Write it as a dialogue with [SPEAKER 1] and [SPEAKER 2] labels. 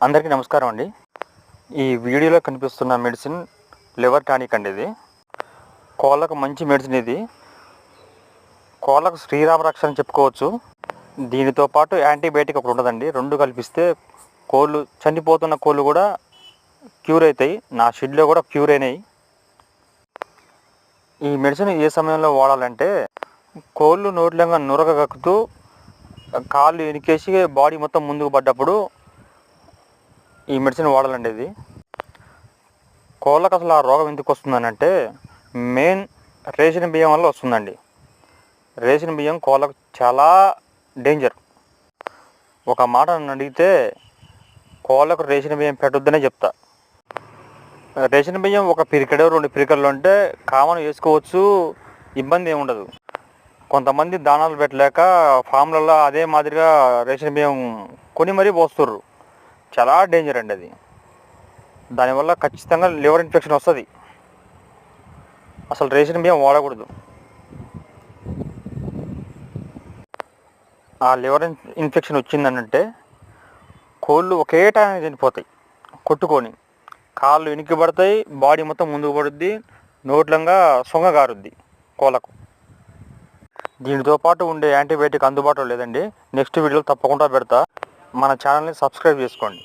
[SPEAKER 1] అందరికీ నమస్కారం అండి. ఈ వీడియోలో కనిపిస్తున్న మెడిసిన్ లివర్ టానిక్ అండి. ఇది కోళ్ళకు మంచి మెడిసిన్. ఇది కోళ్ళకు శ్రీరామ రక్ష అని చెప్పుకోవచ్చు. దీనితో పాటు యాంటీబయాటిక్ ఒకటి ఉండదండి. రెండు కల్పిస్తే కోళ్ళు చనిపోతున్న కోళ్ళు కూడా క్యూర్ అవుతాయి. నా షెడ్లో కూడా క్యూర్ అయినాయి. ఈ మెడిసిన్ ఏ సమయంలో వాడాలంటే కోళ్ళు నోట్లంగా నురగ కక్కుతూ కాళ్ళు ఎనికేసి బాడీ మొత్తం ముందుకు పడ్డప్పుడు ఈ మెడిసిన్ వాడాలండి. ఇది కోళ్ళకు అసలు ఆ రోగం ఎందుకు వస్తుందనంటే మెయిన్ రేషన్ బియ్యం వల్ల వస్తుందండి. రేషన్ బియ్యం కోళ్ళకు చాలా డేంజర్. ఒక మాట నన్ను అడిగితే కోళ్ళకు రేషన్ బియ్యం పెట్టొద్దనే చెప్తా. రేషన్ బియ్యం ఒక పిరికెడు 2 పిరికెళ్ళు అంటే కామన్ వేసుకోవచ్చు, ఇబ్బంది ఏమి ఉండదు. కొంతమంది దానాలు పెట్టలేక ఫామ్లలో అదే మాదిరిగా రేషన్ బియ్యం కొని మరీ పోస్తుర్రు. చాలా డేంజర్ అండి అది. దానివల్ల ఖచ్చితంగా లివర్ ఇన్ఫెక్షన్ వస్తుంది. అసలు రేషన్ బియ్యం వాడకూడదు. ఆ లివర్ ఇన్ఫెక్షన్ వచ్చిందనంటే కోళ్ళు ఒకే టైం చనిపోతాయి. కొట్టుకొని కాళ్ళు వెనక్కి పడతాయి, బాడీ మొత్తం ముందుకు పడుద్ది, నోట్లంగా సొంగ గారుద్ది కోళ్ళకు. దీనితో పాటు ఉండే యాంటీబయాటిక్ అందుబాటులో లేదండి. నెక్స్ట్ వీడియోలో తప్పకుండా పెడతా. మన ఛానల్ని సబ్స్క్రైబ్ చేసుకోండి.